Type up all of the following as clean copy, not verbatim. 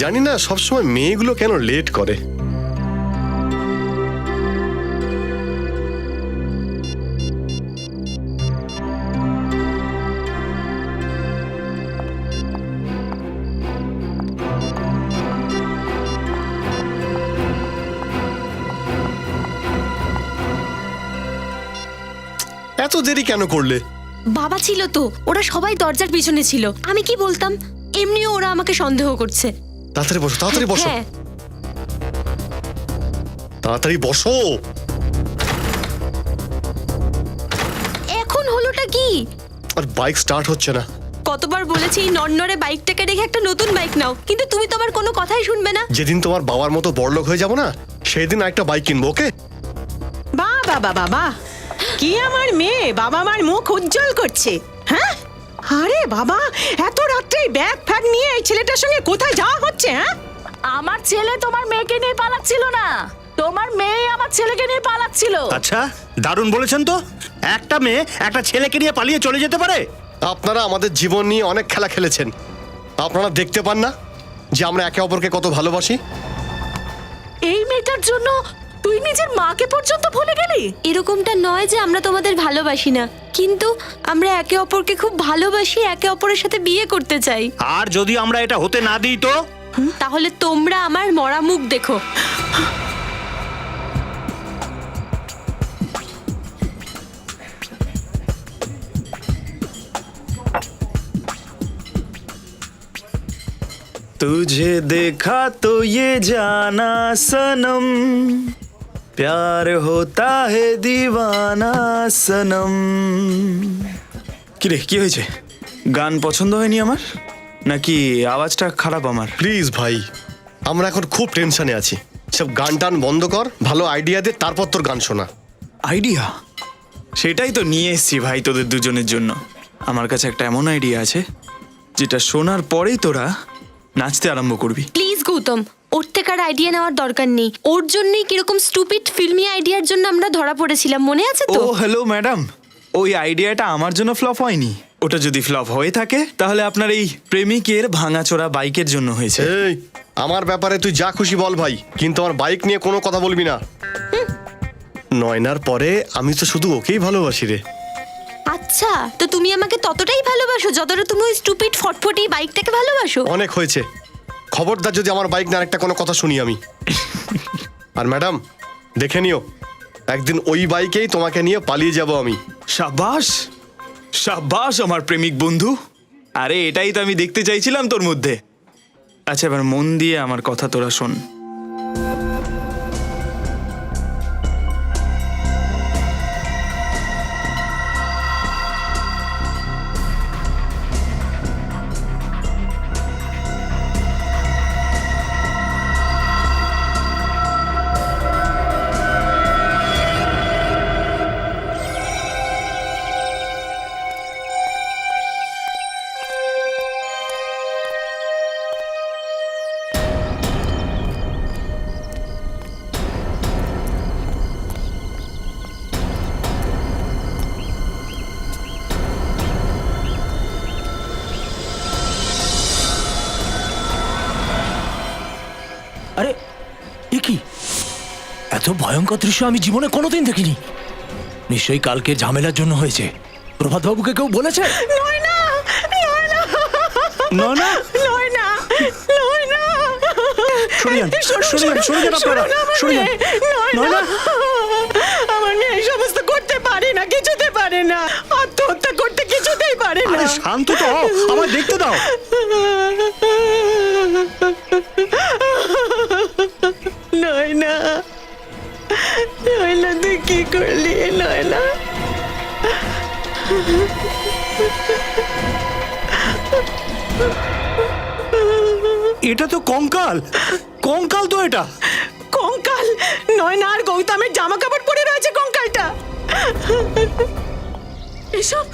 জানি না সবসময় মেয়েগুলো কেন লেট করে। এত দেরি কেন করলে? বাবা ছিল তো, ওরা সবাই দরজার পিছনে ছিল, আমি কি বলতাম? এমনিও ওরা আমাকে সন্দেহ করছে। তাড়াতাড়ি বসো, তাড়াতাড়ি বসো, হ্যাঁ, তাড়াতাড়ি বসো। এখন হলোটা কি? আর বাইক স্টার্ট হচ্ছে না। কতবার বলেছি এই নড়নড়ে বাইকটাকে রেখে একটা নতুন বাইক নাও, কিন্তু তুমি তো আমার কোনো কথাই শুনবে না। যেদিন তোমার বাবার মতো বড়লোক হয়ে যাবো না, সেদিন একটা বাইক কিনবো, ওকে? বাবা বাবা বাবা, কি আমার মেয়ে বাবা মার মুখ উজ্জ্বল করছে। হ্যাঁ, আরে বাবা, এত রাত্রে ব্যাগ ফ্যাগ নিয়ে এই ছেলেটার সঙ্গে কোথায় যাওয়া হচ্ছে? হ্যাঁ, আমার ছেলে তোমার মেয়েকে নিয়ে পালাচ্ছিল না, তোমার মেয়ে আমার ছেলেকে নিয়ে পালাচ্ছিল। আচ্ছা, দারুণ বলেছেন তো। একটা মেয়ে একটা ছেলেকে নিয়ে পালিয়ে চলে যেতে পারে? আপনারা আমাদের জীবন নিয়ে অনেক খেলা খেলেছেন। আপনারা দেখতে পান না যে আমরা একে অপরকে কত ভালোবাসি? এই মেয়েটার জন্য তুই নিজের মাকে পর্যন্ত ভুলে গেলি? এরকমটা নয় যে আমরা তোমাদের ভালোবাসি না, কিন্তু আমরা একে অপরকে খুব ভালোবাসি, একে অপরের সাথে বিয়ে করতে চাই। আর যদি আমরা এটা হতে না দিই তো? তাহলে তোমরা আমার মরা মুখ দেখো। तुझे देखा तो ये जाना सनम, प्यार होता है दीवाना सनम। কিরে, কি হয়েছে? গান পছন্দ হয়নি আমার, নাকি আওয়াজটা খারাপ আমার? প্লিজ ভাই, আমরা এখন খুব টেনশনে আছি। সব গান টান বন্ধ কর, ভালো আইডিয়া দে, তারপর তোর গান শোনা। আইডিয়া? সেটাই তো নিয়ে এসেছি ভাই তোদের দুজনের জন্য। আমার কাছে একটা এমন আইডিয়া আছে যেটা শোনার পরেই তোরা নাচতে আরম্ভ করবি। প্লিজ গৌতম, ওর থেকে আর আইডিয়া নেওয়ার দরকার নেই। ওর জন্যই কিরকম স্টুপিড ফিল্মি আইডিয়ার জন্য আমরা ধরা পড়েছিলাম, মনে আছে তো? ও হ্যালো ম্যাডাম, ওই আইডিয়াটা আমার জন্য ফ্লপ হয়নি। ওটা যদি ফ্লপ হয়ে থাকে তাহলে আপনার এই প্রেমিকের ভাঙাচোরা বাইকের জন্য হয়েছে। এই, আমার ব্যাপারে তুই যা খুশি বল ভাই, কিন্তু আমার বাইক নিয়ে কোনো কথা বলবি না। নয়নার পরে আমি তো শুধু ওকেই ভালোবাসি রে। আচ্ছা, তো তুমি আমাকে ততটাই ভালোবাসো যতটা তুমি ওই স্টুপিড ফটফটি বাইকটাকে ভালোবাসো? অনেক হয়েছে, খবরদার যদি আমার বাইক না একটা কোনো কথা শুনি আমি। আর ম্যাডাম, দেখে নিও, একদিন ওই বাইকেই তোমাকে নিয়ে পালিয়ে যাব আমি। সাবাস সাবাস আমার প্রেমিক বন্ধু, আরে এটাই তো আমি দেখতে চাইছিলাম তোর মধ্যে। আচ্ছা, এবার মন দিয়ে আমার কথা তোরা শোন। আরে এ কি, এত ভয়ঙ্কর দৃশ্য আমি জীবনে কোনোদিন দেখিনি। নিশ্চয়ই কালকে ঝামেলার জন্য হয়েছে। প্রভাত বাবুকে কেউ বলেছে? নয়না, নয়না, নয়না, নয়না, নয়না, সরে যান, সরে যান, সরে যান আপনারা, সরে যান। নয়না, আমার মেয়ে এই সমস্ত করতে পারে না, কিছুতে পারে না, আত্মহত্যা করতে কিছুতেই পারে না। আরে শান্ত তো হও, আমায় দেখতে দাও। নয়না, নয়না, তুই কি করলি নয়না? এটা তো কঙ্কাল, কঙ্কাল তো এটা। কঙ্কাল? নয়না আর গৌতমের জামা কাপড় পরে রয়েছে কঙ্কালটা। এসব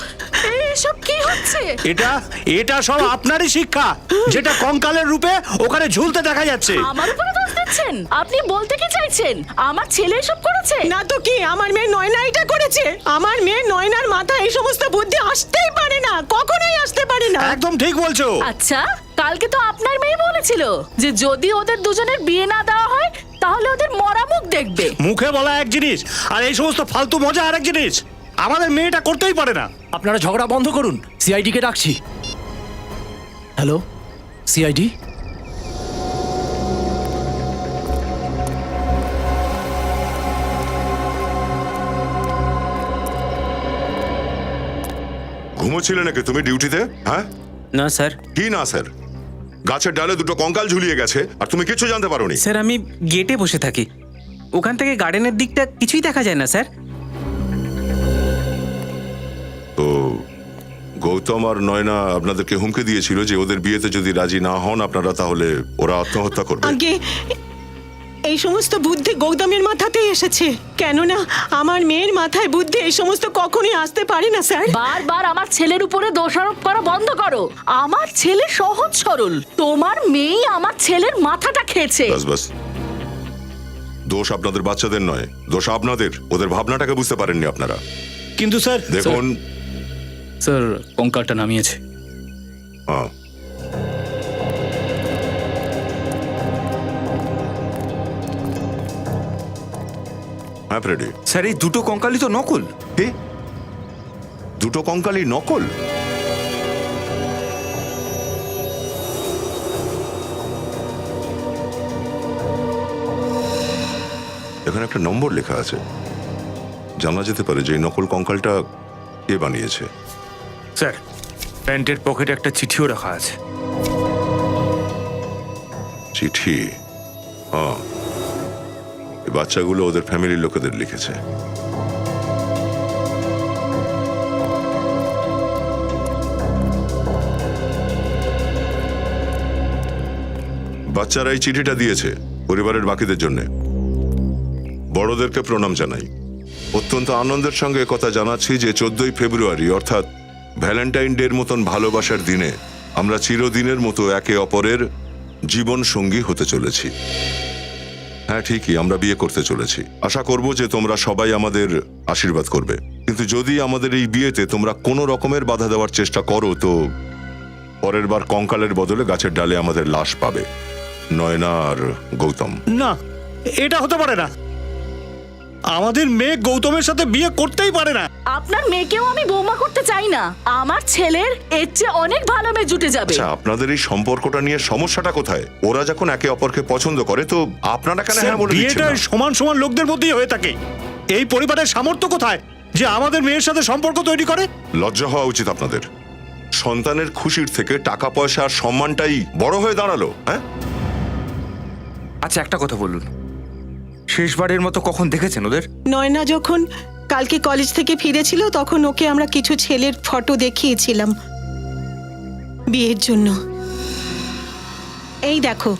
এসব কি হচ্ছে? এটা সব আপনারই শিক্ষা, যেটা কঙ্কালের রূপে ওখানে ঝুলতে দেখা যাচ্ছে। আমার উপরে দোষ দিচ্ছেন? আপনি বলতে কি চাইছেন আমার ছেলে এসব করেছে? না তো কি, আমার মেয়ে নয়না এটা করেছে। আমার মেয়ে নয়নার মাথায় এই সমস্ত বুদ্ধি আসতেই পারে না। না, কখনোই আসতে পারে না। একদম ঠিক বলছো। আচ্ছা, কালকে তো আপনার মেয়ে বলেছিল যে যদি ওদের দুজনের বিয়ে না দেওয়া হয় তাহলে ওদের মরা মুখ দেখবে। মুখে বলা এক জিনিস আর এই সমস্ত ফালতু মজা আরেক জিনিস। আমাদের মেয়েটা করতেই পারে না। আপনারা ঝগড়া বন্ধ করুন, সিআইডি কে ডাকছি। হ্যালো সিআইডি, ঘুমোচ্ছিলে নাকি তুমি ডিউটিতে? হ্যাঁ না স্যার। কি না স্যার? গাছের ডালে দুটো কঙ্কাল ঝুলিয়ে গেছে আর তুমি কিছু জানতে পারোনি? স্যার আমি গেটে বসে থাকি, ওখান থেকে গার্ডেনের দিকটা কিছুই দেখা যায় না স্যার। তো গৌতম আর নয়না আপনাদেরকে হুমকি দিয়েছিল যে ওদের বিয়েতে যদি রাজি না হন আপনারা তাহলে ওরা আত্মহত্যা করবে। আগে এই সমস্ত বুদ্ধি গৌতমের মাথাতেই এসেছে, কেননা আমার মেয়ের মাথায় বুদ্ধি এই সমস্ত কখনোই আসতে পারে না স্যার। বারবার আমার ছেলের উপরে দোষারোপ করা বন্ধ করো। আমার ছেলে সহজ সরল, তোমার মেয়ে আমার ছেলের মাথাটা খেয়েছে। বাস বাস, দোষ আপনাদের বাচ্চাদের নয়, দোষ আপনাদের। ওদের ভাবনাটাকে বুঝতে পারেননি আপনারা। কিন্তু স্যার দেখুন স্যার, কঙ্কালটা নামিয়েছে। হ্যাঁ, হ্যাঁ ফ্রেডি। স্যার এই দুটো কঙ্কালই তো নকল। কি? দুটো কঙ্কালই নকল? এখানে একটা নম্বর লেখা আছে, জানা যেতে পারে যে এই নকল কঙ্কালটা কে বানিয়েছে। স্যার প্যান্টের পকেটে একটা চিঠিও রাখা আছে। চিঠি? হ্যাঁ, এই বাচ্চাগুলো ওদের ফ্যামিলির লোকেদের লিখেছে। বাচ্চারা এই চিঠিটা দিয়েছে পরিবারের বাকিদের জন্য। বড়দেরকে প্রণাম জানাই। অত্যন্ত আনন্দের সঙ্গে কথা জানাচ্ছি যে 14ই ফেব্রুয়ারি অর্থাৎ ভ্যালেন্টাইন ডের মতন ভালোবাসার দিনে আমরা চিরদিনের মতো একে অপরের জীবন সঙ্গী হতে চলেছি। হ্যাঁ ঠিকই, আমরা বিয়ে করতে চলেছি। আশা করব যে তোমরা সবাই আমাদের আশীর্বাদ করবে, কিন্তু যদি আমাদের এই বিয়েতে তোমরা কোনো রকমের বাধা দেওয়ার চেষ্টা করো তো পরের বার কঙ্কালের বদলে গাছের ডালে আমাদের লাশ পাবে, নয়না আর গৌতম। না, এটা হতে পারে না। আমাদের মেয়ে গৌতমের সাথে বিয়ে করতেই পারে না। আপনার মেয়েকেও আমি বৌমা করতে চাই না। আমার ছেলের এর চেয়ে অনেক ভালো মেয়ে জুটে যাবে। আচ্ছা, আপনাদের এই সম্পর্কটা নিয়ে সমস্যাটা কোথায়? ওরা যখন একে অপরকে পছন্দ করে তো আপনারা কেন হ্যাঁ বলে দিচ্ছেন বিয়েটা না? সমান সমান লোকদের মধ্যেই হয়ে থাকে। এই পরিবারের সামর্থ্য কোথায় যে আমাদের মেয়ের সাথে সম্পর্ক তৈরি করে? লজ্জা হওয়া উচিত আপনাদের। সন্তানের খুশির থেকে টাকা পয়সা আর সম্মানটাই বড় হয়ে দাঁড়ালো। হ্যাঁ, আচ্ছা একটা কথা বলুন, শেষবারের মতো কখন দেখেছেন ওদের? নয়না যখন কালকে কলেজ থেকে ফিরেছিল তখন ওকে আমরা কিছু ছেলের ফটো দেখিয়েছিলাম বিয়ের জন্য। এই দেখো,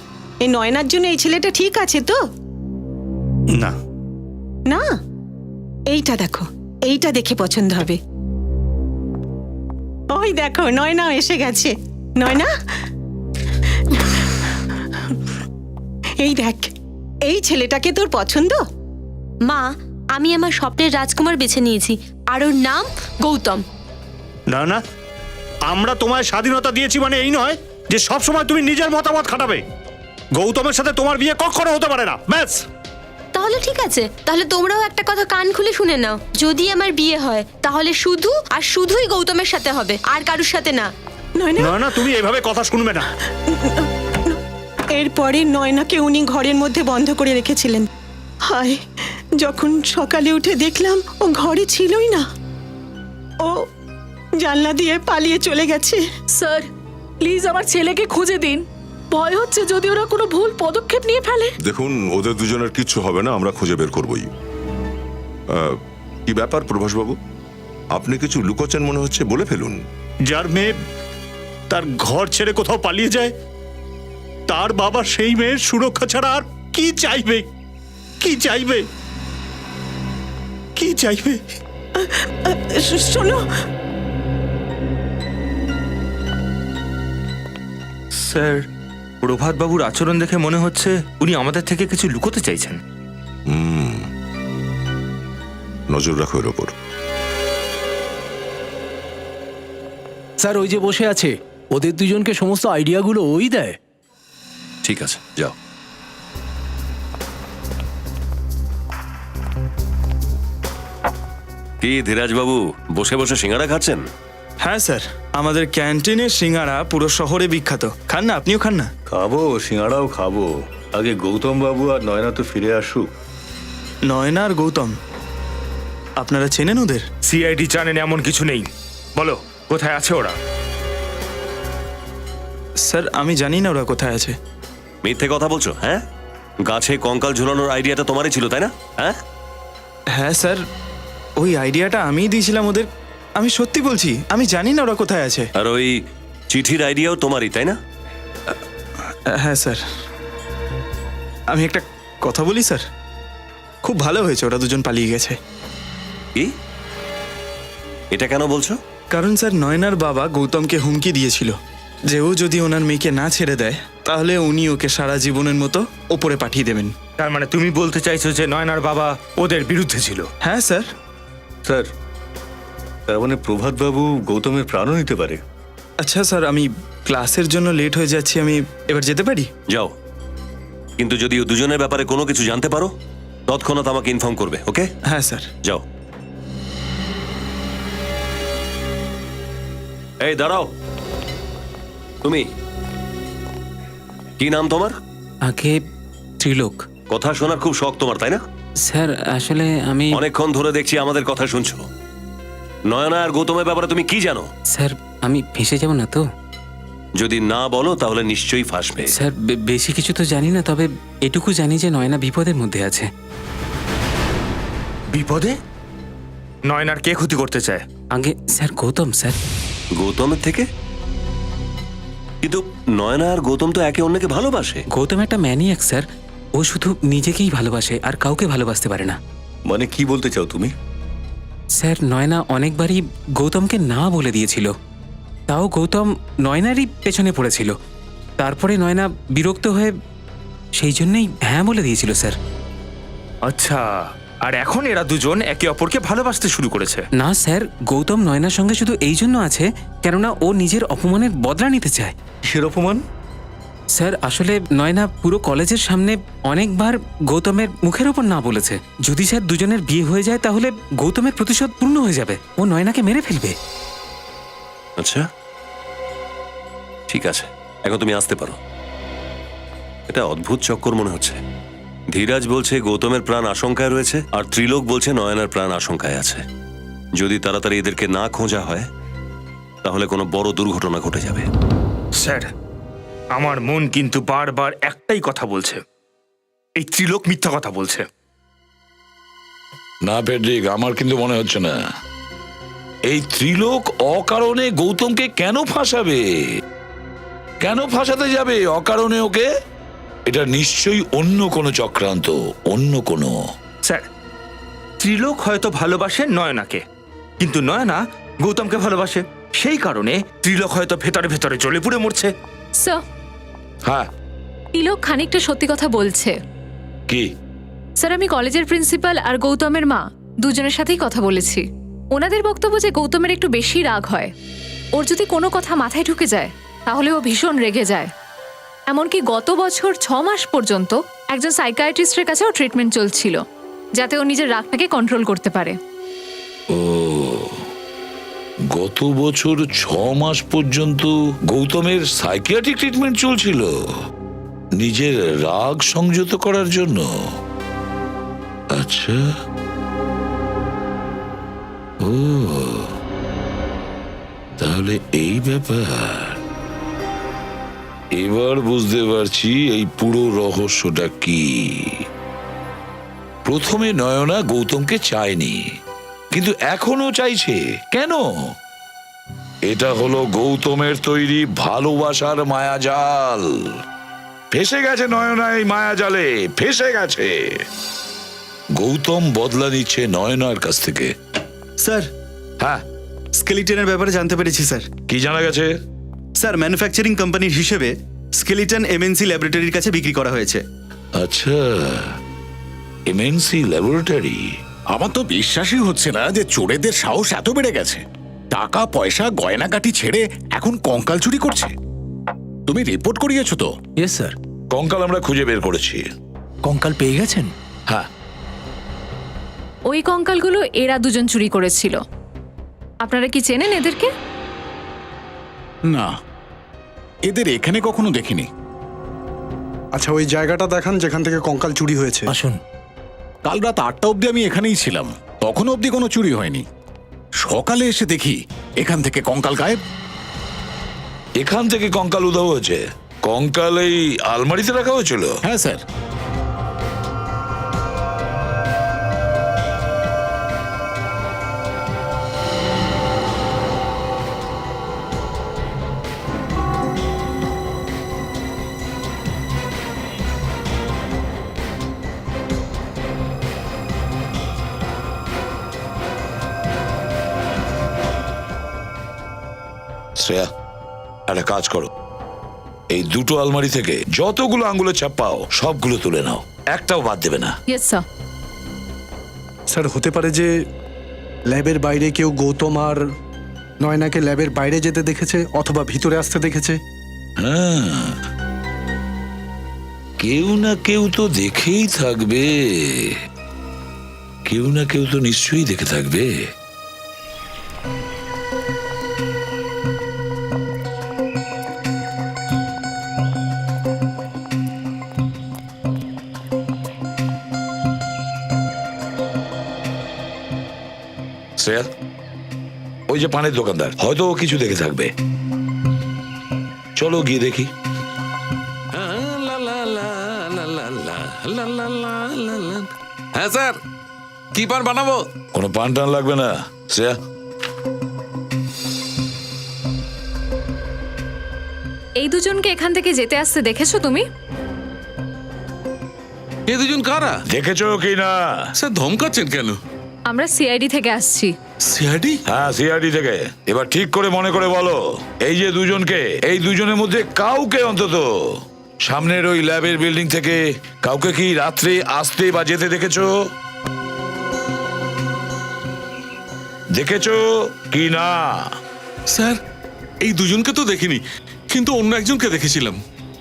এই নয়নার জন্য এই ছেলেটা ঠিক আছে তো? না না, এইটা দেখো, এইটা দেখে পছন্দ হবে। ওই দেখো নয়না এসে গেছে। নয়না, এই দেখ, এই ছেলেটাকে তোর পছন্দ? মা, আমি আমার স্বপ্নের রাজকুমার বেছে নিয়েছি আর ওর নাম গৌতম। না না, আমরা তোমায় স্বাধীনতা দিয়েছি মানে এই নয় যে সব সময় তুমি নিজের মতামত খাটাবে। গৌতমের সাথে তোমার বিয়ে কখনো হতে পারে না। ব্যাস। তাহলে ঠিক আছে, তাহলে তোমরাও একটা কথা কান খুলে শুনে নাও। যদি আমার বিয়ে হয় তাহলে শুধু আর শুধুই গৌতমের সাথে হবে, আর কারুর সাথে না। নয়না, না না, তুমি এভাবে কথা শুনবে না। এরপরে নয়নাকে উনি ঘরের মধ্যে বন্ধ করে রেখেছিলেন। হায়, যখন সকালে উঠে দেখলাম ও ঘরে ছিলই না, ও জানলা দিয়ে পালিয়ে চলে গেছে। স্যার প্লিজ আমার ছেলেকে খুঁজে দিন, ভয় হচ্ছে যদি ওরা কোনো ভুল পদক্ষেপ নিয়ে ফেলে। দেখুন ওদের দুজনের কিচ্ছু হবে না, আমরা খুঁজে বের করবই। কি ব্যাপার প্রভাসবাবু, আপনি কিছু লুকোচ্ছেন মনে হচ্ছে, বলে ফেলুন। যার মেয়ে তার ঘর ছেড়ে কোথাও পালিয়ে যায়, তার বাবা সেই মেয়ের সুরক্ষা ছাড়া আর কি চাইবে? কি চাইবে? কি চাইবে? শোনো, স্যার প্রভাত বাবুর আচরণ দেখে মনে হচ্ছে উনি আমাদের থেকে কিছু লুকোতে চাইছেন। নজর রাখো এর ওপর। স্যার ওই যে বসে আছে, ওদের দুজনকে সমস্ত আইডিয়াগুলো ওই দেয়। ঠিক আছে, যাও। কি ধীরাজ বাবু বসে বসে সিঙ্গাড়া খাচ্ছেন? হ্যাঁ স্যার, আমাদের ক্যান্টিনের সিঙ্গারা পুরো শহরে বিখ্যাত। খান না, আপনিও খান না। খাবো, সিঙ্গাড়াও খাবো। আগে গৌতম বাবু আর নয়না তো ফিরে আসুক। নয়না আর গৌতম, আপনারা চেনেন ওদের? সিআইডি জানেন এমন কিছু নেই। বলো কোথায় আছে ওরা? স্যার আমি জানি না ওরা কোথায় আছে। মিথ্যে কথা বলছো? হ্যাঁ, গাছে কঙ্কাল ঝুলানোর আইডিয়াটা তোমারই ছিল তাই না? হ্যাঁ হ্যাঁ স্যার, ওই আইডিয়াটা আমিই দিয়েছিলাম ওদের। আমি সত্যি বলছি, আমি জানি না ওরা কোথায় আছে। আর ওই চিঠির আইডিয়াও তোমারই তাই না? হ্যাঁ স্যার, আমি একটা কথা বলি স্যার, খুব ভালো হয়েছে ওরা দুজন পালিয়ে গেছে। কি? এটা কেন বলছো? কারণ স্যার নয়নার বাবা গৌতমকে হুমকি দিয়েছিল যে ও যদি ওনার মেয়েকে না ছেড়ে দেয় তাহলে উনি ওকে সারা জীবনের মতো ওপরে পাঠিয়ে দেবেন। তার মানে তুমি বলতে চাইছো যে নয়নার বাবা ওদের বিরুদ্ধে ছিল? হ্যাঁ স্যার। স্যার, তার মানে প্রভাত বাবু গৌতমের প্রাণও নিতে পারে। আচ্ছা স্যার, আমি ক্লাসের জন্য লেট হয়ে যাচ্ছি, আমি এবার যেতে পারি? যাও, কিন্তু যদি ও দুজনের ব্যাপারে কোনো কিছু জানতে পারো তৎক্ষণাৎ আমাকে ইনফর্ম করবে, ওকে? হ্যাঁ স্যার। যাও। এই দাঁড়াও, তুমি কি নাম তোমার? আগে ত্রিলোক। কথা শোনার খুব শখ তোমার তাই না? স্যার আসলে আমি অনেকক্ষণ ধরে দেখছি আমাদের কথা শুনছো। নয়না আর গৌতমের ব্যাপারে তুমি কি জানো? স্যার আমি ফেঁসে যাব না তো? যদি না বলো তাহলে নিশ্চয়ই ফাঁসবে। স্যার বেশি কিছু তো জানি না, তবে এটুকু জানি যে নয়না বিপদের মধ্যে আছে। বিপদে? নয়নার কে ক্ষতি করতে চায়? আগে স্যার গৌতম স্যার। গৌতমের থেকে? কিন্তু নয়না আর গৌতম তো একে অন্যকে ভালোবাসে। গৌতম একটা ম্যানিয়াক স্যার, ও শুধু নিজেকেই ভালোবাসে আর কাউকে ভালোবাসতে পারে না। মানে কি বলতে চাও তুমি? স্যার নয়না অনেকবারই গৌতমকে না বলে দিয়েছিল, তাও গৌতম নয়নারই পেছনে পড়েছিল। তারপরে নয়না বিরক্ত হয়ে সেই জন্যই হ্যাঁ বলে দিয়েছিল স্যার। আচ্ছা, আর এখন এরা দুজন একে অপরকে ভালোবাসতে শুরু করেছে? না স্যার, গৌতম নয়নার সঙ্গে শুধু এই জন্য আছে কেননা ও নিজের অপমানের বদলা নিতে চায়। কিসের অপমান? স্যার আসলে নয়না পুরো কলেজের সামনে অনেকবার গৌতমের মুখের ওপর না বলেছে। যদি স্যার দুজনের বিয়ে হয়ে যায় তাহলে গৌতমের প্রতিশোধ পূর্ণ হয়ে যাবে, ও নয়নাকে মেরে ফেলবে। আচ্ছা ঠিক আছে, এখন তুমি আসতে পারো। এটা অদ্ভুত চক্কর মনে হচ্ছে। ধীরাজ বলছে গৌতমের প্রাণ আশঙ্কায় রয়েছে, আর ত্রিলোক বলছে নয়নার প্রাণ আশঙ্কায় আছে। যদি তাড়াতাড়ি এদেরকে না খোঁজা হয় তাহলে কোনো বড় দুর্ঘটনা ঘটে যাবে। স্যার, আমার মন কিন্তু বারবার একটাই কথা বলছে, এই ত্রিলোক মিথ্যা কথা বলছে। না ফেডরিক, আমার কিন্তু মনে হচ্ছে না। এই ত্রিলোক অকারণে গৌতমকে কেন ফাঁসাবে? কেন ফাঁসাতে যাবে অকারণে ওকে? এটা নিশ্চয়ই অন্য কোনো চক্রান্ত, অন্য কোনো। স্যার, ত্রিলোক হয়তো ভালোবাসে নয়নাকে, কিন্তু নয়না গৌতমকে ভালোবাসে। সেই কারণে ত্রিলোক হয়তো ভেতরে ভেতরে জ্বলে পুড়ে মরছে। স্যার, হ্যাঁ তিলক খানিকটা সত্যি কথা বলছে। কি? স্যার, আমি কলেজের প্রিন্সিপাল আর গৌতমের মা দুজনের সাথেই কথা বলেছি। ওনাদের বক্তব্য যে গৌতমের একটু বেশি রাগ হয়। ওর যদি কোনো কথা মাথায় ঢুকে যায় তাহলে ও ভীষণ রেগে যায়। এমনকি গত বছর 6 মাস পর্যন্ত একজন সাইকিয়াট্রিস্টের কাছেও ট্রিটমেন্ট চলছিল যাতে ও নিজের রাগটাকে কন্ট্রোল করতে পারে। ও, গত বছর 6 মাস পর্যন্ত গৌতমের সাইকিয়াট্রিক ট্রিটমেন্ট চলছিল নিজের রাগ সংযত করার জন্য। আচ্ছা, ও তাহলে এই ব্যাপার। এবার বুঝতে পারছি এই পুরো রহস্যটা কি। প্রথমে নয়না গৌতমকে চায়নি, কিন্তু এখনো চাইছে কেন? এটা হলো গৌতমের তৈরি ভালোবাসার মায়াজাল। ফেসে গেছে নয়না এই মায়াজালে, ফেসে গেছে। গৌতম বদলা নিচ্ছে নয়নার কাছ থেকে। স্যার, হ্যাঁ স্কেলিটনের ব্যাপারে জানতে পেরেছি স্যার। কি জানা গেছে? স্যার, ম্যানুফ্যাকচারিং কোম্পানির হিসেবে স্কেলিটন এমএনসি ল্যাবরেটরির কাছে বিক্রি করা হয়েছে। আচ্ছা, এমএনসি ল্যাবরেটরি। আমার তো বিশ্বাসই হচ্ছে না যে চোরেদের সাহস এত বেড়ে গেছে। টাকা পয়সা গয়নাগাটি ছেড়ে এখন কঙ্কাল চুরি করছে। তুমি রিপোর্ট করিয়েছো তো? Yes sir. কঙ্কাল আমরা খুঁজে বের করেছি। কঙ্কাল পেয়ে গেছেন? হ্যাঁ, ওই কঙ্কালগুলো এরা দুজন চুরি করেছিল। আপনারা কি চেনেন এদেরকে? না, এদের এখানে কখনো দেখিনি। আচ্ছা, ওই জায়গাটা দেখান যেখান থেকে কঙ্কাল চুরি হয়েছে। আসুন। কাল রাত 8টা অবধি আমি এখানেই ছিলাম, তখন অবধি কোনো চুরি হয়নি। সকালে এসে দেখি এখান থেকে কঙ্কাল গায়েব। এখান থেকে কঙ্কাল উধাও হয়েছে। কঙ্কাল এই আলমারিতে রাখা হয়েছিল? হ্যাঁ স্যার। শ্রেয়া, একটা কাজ করো, এই দুটো আলমারি থেকে যতগুলো আঙ্গুলের ছাপ পাও সবগুলো তুলে নাও, একটাও বাদ দেবে না। Yes sir. স্যার, হতে পারে যে ল্যাবের বাইরে কেউ গৌতম আর নয়নাকে ল্যাবের বাইরে যেতে দেখেছে অথবা ভিতরে আসতে দেখেছে। হ্যাঁ, কেউ না কেউ তো দেখেই থাকবে, কেউ না কেউ তো নিশ্চয়ই দেখে থাকবে। শ্রেয়া, ওই যে পানের দোকানদার, হয়তো ও কিছু দেখে থাকবে। চলো গিয়ে দেখি। হ্যাঁ স্যার, কি পান বানাবো? কোনো পান টান লাগবে না শ্রেয়া। এই দুজনকে এখান থেকে যেতে আসতে দেখেছো তুমি? এ দুজন কারা? দেখেছো কি না? স্যার ধমকাচ্ছেন কেন? আমরা সিআইডি থেকে আসছি। সিআইডি? হ্যাঁ, সিআইডি থেকে। এবার ঠিক করে মনে করে বলো, এই যে দুজনকে, এই দুজনের মধ্যে কাউকে অন্তত সামনের ওই ল্যাবের বিল্ডিং থেকে কাউকে কি রাত্রে আসতে বা যেতে দেখেছো? দেখেছো কি না? স্যার, এই দুজনকে তো দেখিনি, কিন্তু অন্য একজনকে দেখেছিলাম।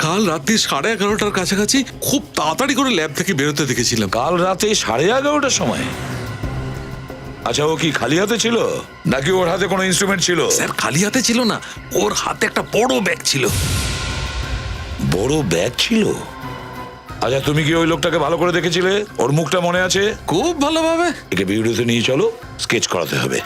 কাল রাতে 11:30টার কাছাকাছি খুব তাড়াতাড়ি করে ল্যাব থেকে বেরোতে দেখেছিলাম। কাল রাতে 11:30টার সময়? আচ্ছা, ও কি খালি হাতে ছিল নাকি ওর হাতে কোনো ইনস্ট্রুমেন্ট ছিল? স্যার, খালি হাতে ছিল না, ওর হাতে একটা বড় ব্যাগ ছিল। বড় ব্যাগ ছিল? আচ্ছা, তুমি কি ওই লোকটাকে ভালো করে দেখেছিলে? ওর মুখটা মনে আছে? খুব ভালোভাবে। একে ভিডিওতে নিয়ে চলো, স্কেচ করাতে হবে।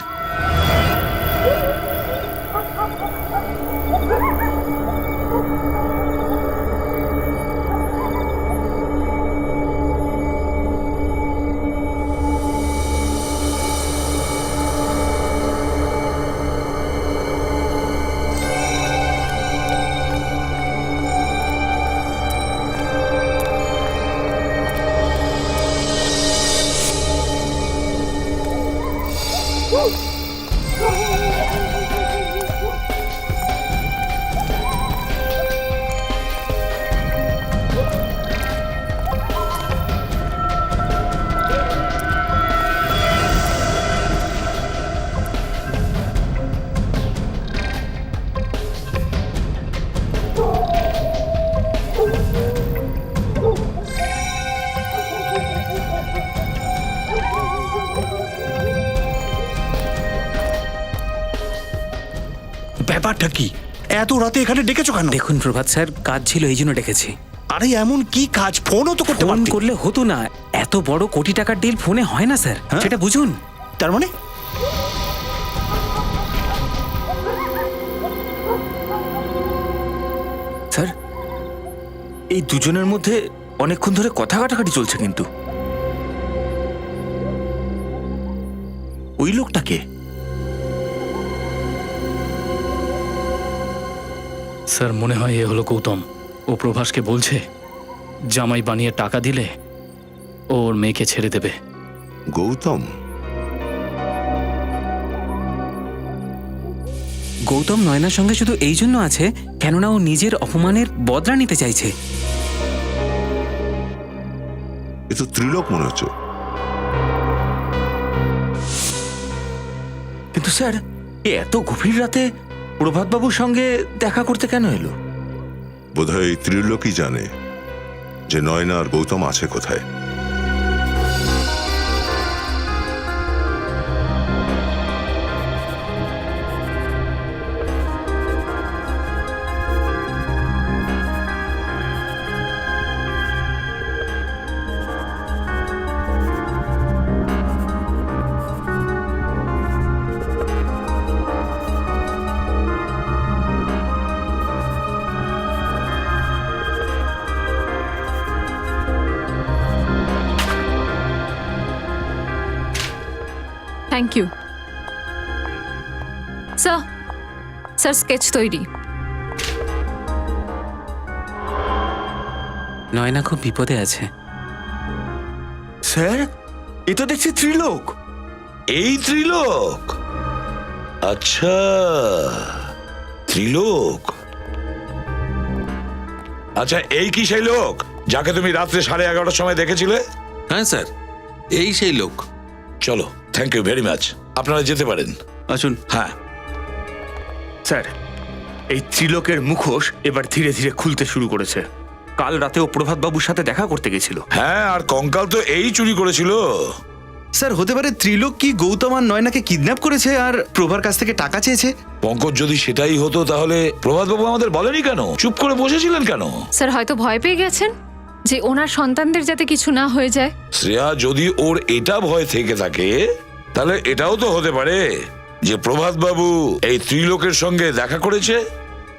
ব্যাপারটা কি? এত রাতে এখানে ডেকেছো কেন? দেখুন প্রভাত স্যার, কাজ ছিল এই জন্য ডেকেছি। আরে এমন কি কাজ? ফোনও তো করতে ফোন পারতে। করলে হতো না, এত বড় কোটি টাকার ডিল ফোনে হয় না স্যার, সেটা বুঝুন। তার মানে স্যার, এই দুজনের মধ্যে অনেকক্ষণ ধরে কথা কাটাকাটি চলছে, কিন্তু ওই লোকটাকে স্যার মনে হয় এ হলো গৌতম। ও প্রভাসকে বলছে জামাই বানিয়ে টাকা দিলে ও ওর মেয়েকে ছেড়ে দেবে। গৌতম? গৌতম নয়নার সঙ্গে শুধু এই জন্য আছে কেননা ও নিজের অপমানের বদলা নিতে চাইছে। এ তো ত্রিলোক মনে হচ্ছে। কিন্তু স্যার, এ এত গভীর রাতে প্রভাতবাবুর সঙ্গে দেখা করতে কেন এলো? বোধহয় এই ত্রিলোকই জানে যে নয়না আর গৌতম আছে কোথায়। Thank you sir. Sir sketch তৈরি। নয়না খুব বিপদে আছে। স্যার, এ তো দেখছি ত্রিলোক। এই ত্রিলোক? আচ্ছা, ত্রিলোক। আচ্ছা, এই কি সেই লোক যাকে তুমি রাত্রে 11:30টার সময় দেখেছিলে? হ্যাঁ স্যার, এই সেই লোক। চলো, থ্যাংক ইউ ভেরি মাচ। আপনারা যেতে পারেন। আসুন। হ্যাঁ স্যার, এই ত্রিলোকের মুখোশ এবার ধীরে ধীরে খুলতে শুরু করেছে। কাল রাতে ও প্রভাতবাবুর সাথে দেখা করতে গেছিল। হ্যাঁ, আর কঙ্কাল তো এই চুরি করেছিল। স্যার, হতে পারে ত্রিলোক কি গৌতম আর নয়নাকে কিডন্যাপ করেছে আর প্রভার কাছ থেকে টাকা চেয়েছে? পঙ্কজ, যদি সেটাই হতো তাহলে প্রভাতবাবু আমাদের বলেনি কেন? চুপ করে বসেছিলেন কেন? স্যার হয়তো ভয় পেয়ে গেছেন যে ওনার সন্তানদের যাতে কিছু না হয়ে যায়। শ্রেয়া, যদি ওর এটা ভয় থেকে থাকে তাহলে এটাও তো হতে পারে যে প্রভাতবাবু এই ত্রিলোকের সঙ্গে দেখা করেছে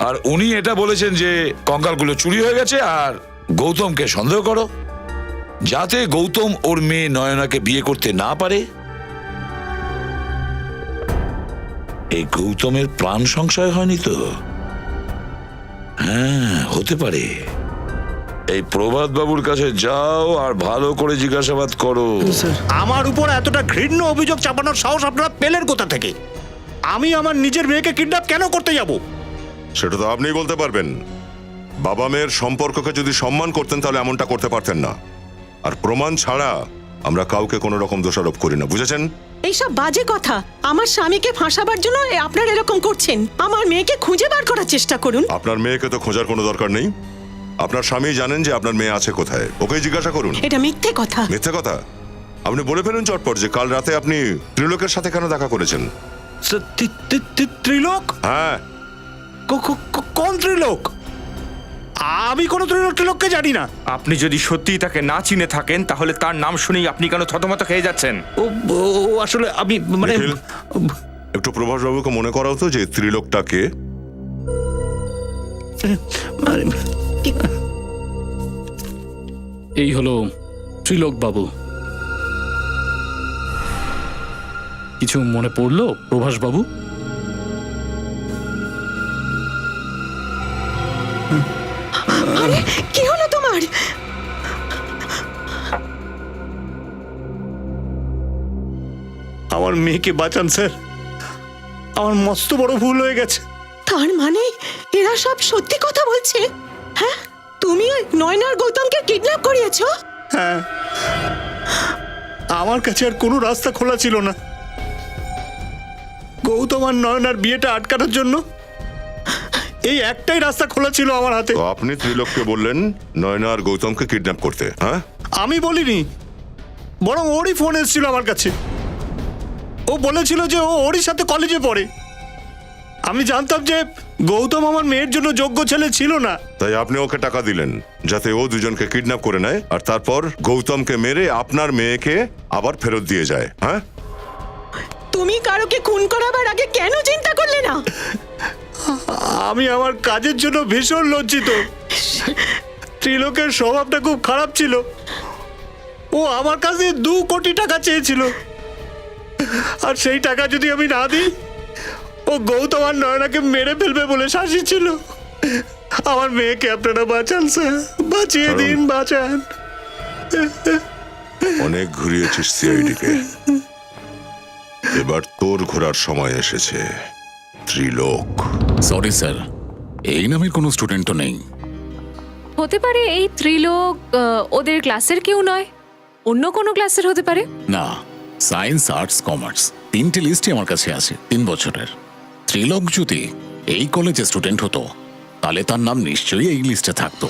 আর উনি এটা বলেছেন যে কঙ্কালগুলো চুরি হয়ে গেছে আর গৌতমকে সন্দেহ করো, যাতে গৌতম ওর মেয়ে নয়নাকে বিয়ে করতে না পারে। এই গৌতমের প্রাণ সংশয় হয়নি তো? হ্যাঁ, হতে পারে। এই প্রভাত বাবুর কাছে যাও আর ভালো করে জিজ্ঞাসাবাদ করো। আমার উপর এতটা ঘৃণ্য অভিযোগ চাপানোর সাহস আপনারা পেলেন কোথা থেকে? আমি আমার নিজের মেয়েকে কিডন্যাপ কেন করতে যাব? সেটা তো আপনিই বলতে পারবেন। বাবা মেয়ের সম্পর্ককে যদি সম্মান করতেন তাহলে এমনটা করতে পারতেন না। আর প্রমাণ ছাড়া আমরা কাউকে কোনো রকম দোষারোপ করি না, বুঝেছেন? এইসব বাজে কথা। আমার স্বামীকে ফাঁসাবার জন্য আপনারা এরকম করছেন। আমার মেয়েকে খুঁজে বার করার চেষ্টা করুন। আপনার মেয়েকে তো খোঁজার কোনো দরকার নেই। আপনার স্বামী জানেন যে আপনার মেয়ে আছে কোথায়, ওকে জিজ্ঞাসা করুন। এটা মিথ্যে কথা। মিথ্যে কথা? আপনি বলে ফেলুন চটপট যে কাল রাতে আপনি ত্রিলোকের সাথে কেন দেখা করেছেন। ত্রিলোক? হ্যাঁ। কোন ত্রিলোক? আমি কোনো ত্রিলোককে জানি না। আপনি যদি সত্যিই তাকে না চিনে থাকেন তাহলে তার নাম শুনেই আপনি কেন থতমত খেয়ে যাচ্ছেন? ও আসলে আমি মানে নিখিল, একটু প্রভাস বাবুকে মনে করাও তো যে ত্রিলোকটাকে। এই হলো ত্রিলোক বাবু। কিছু মনে পড়লো প্রভাস বাবু? আরে, কি হলো তোমার? আমার মেয়েকে বাঁচান স্যার, আমার মস্ত বড় ভুল হয়ে গেছে। তার মানে এরা সব সত্যি কথা বলছে? হ্যাঁ, তুমি ওই নয়নার গৌতমকে কিডন্যাপ করিয়েছো? হ্যাঁ, আমার কাছে আর কোনো রাস্তা খোলা ছিল না। গৌতম আর নয়নার বিয়েটা আটকানোর জন্য এই একটাই রাস্তা খোলা ছিল আমার হাতে। তো আপনি ত্রিলোককে বললেন নয়না আর গৌতমকে কিডন্যাপ করতে? হ্যাঁ, আমি বলিনি, বরং ওরই ফোন এসেছিল আমার কাছে। ও বলেছিল যে ও ওরই সাথে কলেজে পড়ে। আমি জানতাম যে গৌতম আমার মেয়ের জন্য যোগ্য ছেলে ছিল না, তাই আপনি ওকে টাকা দিলেন যাতে ও দুজনকে কিডন্যাপ করে নেয় আর তারপর গৌতমকে মেরে আপনার মেয়েকে আবার ফেরত দিয়ে যায়। হ্যাঁ, তুমি কারোকে খুন করাবার আগে কেন চিন্তা করলে না? আমি আমার কাজের জন্য ভীষণ লজ্জিত। ত্রিলোকের স্বভাবটা খুব খারাপ ছিল। ও আমার কাছে 2 কোটি টাকা চেয়েছিল, আর সেই টাকা যদি আমি না দিই ও গৌতম আর নয়নাকে মেরে ফেলবে বলে শাসিয়েছিল। আমার মেয়েকে আপনারা বাঁচান স্যার, বাঁচিয়ে দিন, বাঁচান। অনেক ঘুরিয়েছিস সিআইডিকে, এবার তোর ঘোরার সময় এসেছে। ত্রিলোক। সরি স্যার, এই নামের কোনো স্টুডেন্টও নেই। হতে পারে এই ত্রিলোক ওদের ক্লাসের কেউ নয়, অন্য কোনো ক্লাসের হতে পারে। না, সায়েন্স, আর্টস, কমার্স 3টে লিস্টই আমার কাছে আছে 3 বছরের। ত্রিলোক যদি এই কলেজে স্টুডেন্ট হতো তাহলে তার নাম নিশ্চয়ই এই লিস্টে থাকতো।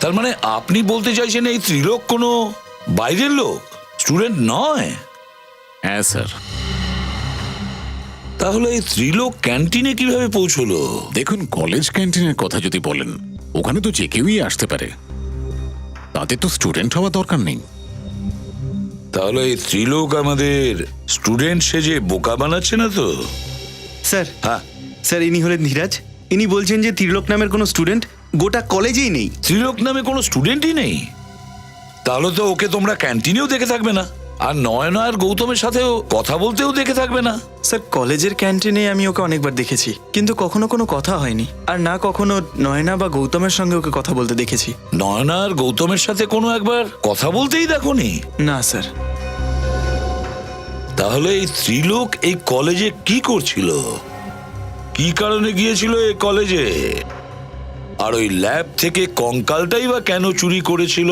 তার মানে আপনি বলতে চাইছেন এই ত্রিলোক কোনো বাইরের লোক, স্টুডেন্ট নয়? হ্যাঁ স্যার। তাহলে এই ত্রিলোক ক্যান্টিনে কিভাবে পৌঁছলো? দেখুন, কলেজ ক্যান্টিনের কথা যদি বলেন, ওখানে তো যে কেউই আসতে পারে, তাতে তো স্টুডেন্ট হওয়া দরকার নেই। তাহলে এই ত্রিলোক আমাদের স্টুডেন্ট সেজে বোকা বানাচ্ছে না তো? স্যার, হ্যাঁ স্যার ইনি হলেন ধীরাজ। ইনি বলছেন যে ত্রিলোক নামের কোনো স্টুডেন্ট গোটা কলেজেই নেই। ত্রিলোক নামে কোনো স্টুডেন্টই নেই? তাহলে তো ওকে তোমরা ক্যান্টিনেও দেখে থাকবে না, আর নয়না আর গৌতমের সাথেও কথা বলতেও দেখে থাকবে না। স্যার, কলেজের ক্যান্টিনে আমি ওকে অনেকবার দেখেছি, কিন্তু কখনো কোনো কথা হয়নি, আর না কখনো নয়না বা গৌতমের সঙ্গে ওকে কথা বলতে দেখেছি। নয়না আর গৌতমের সাথে কোনো একবার কথা বলতেই দেখোনি? না স্যার। তাহলে এই ত্রিলোক এই কলেজে কি করছিল? কি কারণে গিয়েছিল এই কলেজে? আর ওই ল্যাব থেকে কঙ্কালটাই বা কেন চুরি করেছিল?